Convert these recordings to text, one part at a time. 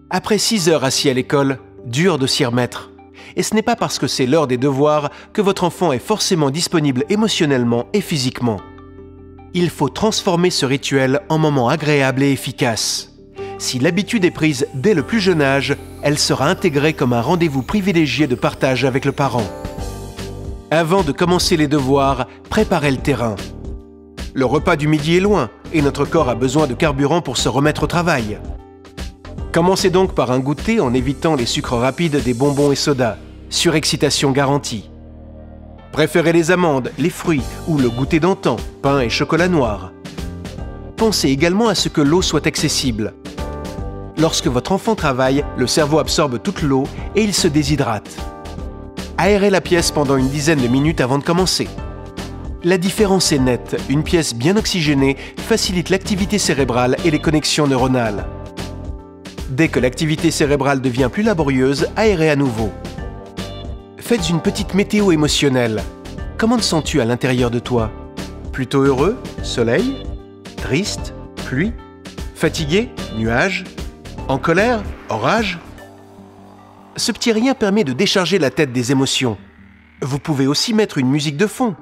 Après 6 heures assis à l'école, dur de s'y remettre. Et ce n'est pas parce que c'est l'heure des devoirs que votre enfant est forcément disponible émotionnellement et physiquement. Il faut transformer ce rituel en moment agréable et efficace. Si l'habitude est prise dès le plus jeune âge, elle sera intégrée comme un rendez-vous privilégié de partage avec le parent. Avant de commencer les devoirs, préparez le terrain. Le repas du midi est loin et notre corps a besoin de carburant pour se remettre au travail. Commencez donc par un goûter en évitant les sucres rapides des bonbons et sodas. Surexcitation garantie. Préférez les amandes, les fruits ou le goûter d'antan, pain et chocolat noir. Pensez également à ce que l'eau soit accessible. Lorsque votre enfant travaille, le cerveau absorbe toute l'eau et il se déshydrate. Aérez la pièce pendant une dizaine de minutes avant de commencer. La différence est nette, une pièce bien oxygénée facilite l'activité cérébrale et les connexions neuronales. Dès que l'activité cérébrale devient plus laborieuse, aérez à nouveau. Faites une petite météo émotionnelle. Comment te sens-tu à l'intérieur de toi? Plutôt heureux? Soleil? Triste? Pluie? Fatigué? Nuage? En colère? Orage? Ce petit rien permet de décharger la tête des émotions. Vous pouvez aussi mettre une musique de fond.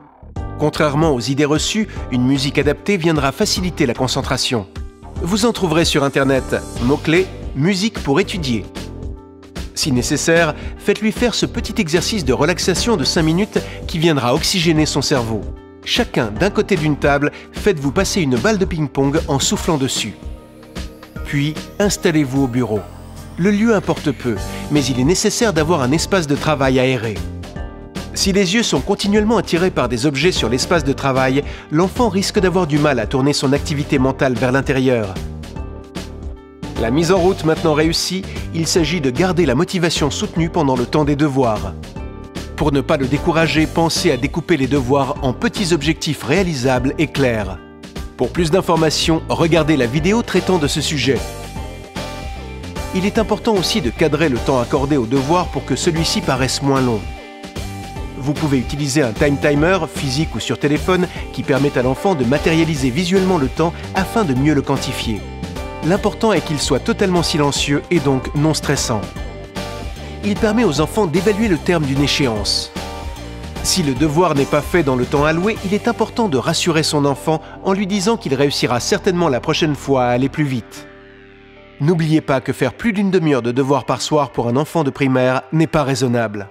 Contrairement aux idées reçues, une musique adaptée viendra faciliter la concentration. Vous en trouverez sur Internet. Mots-clés, musique pour étudier. Si nécessaire, faites-lui faire ce petit exercice de relaxation de 5 minutes qui viendra oxygéner son cerveau. Chacun d'un côté d'une table, faites-vous passer une balle de ping-pong en soufflant dessus. Puis, installez-vous au bureau. Le lieu importe peu, mais il est nécessaire d'avoir un espace de travail aéré. Si les yeux sont continuellement attirés par des objets sur l'espace de travail, l'enfant risque d'avoir du mal à tourner son activité mentale vers l'intérieur. La mise en route maintenant réussie, il s'agit de garder la motivation soutenue pendant le temps des devoirs. Pour ne pas le décourager, pensez à découper les devoirs en petits objectifs réalisables et clairs. Pour plus d'informations, regardez la vidéo traitant de ce sujet. Il est important aussi de cadrer le temps accordé aux devoirs pour que celui-ci paraisse moins long. Vous pouvez utiliser un time timer, physique ou sur téléphone, qui permet à l'enfant de matérialiser visuellement le temps afin de mieux le quantifier. L'important est qu'il soit totalement silencieux et donc non stressant. Il permet aux enfants d'évaluer le terme d'une échéance. Si le devoir n'est pas fait dans le temps alloué, il est important de rassurer son enfant en lui disant qu'il réussira certainement la prochaine fois à aller plus vite. N'oubliez pas que faire plus d'une demi-heure de devoir par soir pour un enfant de primaire n'est pas raisonnable.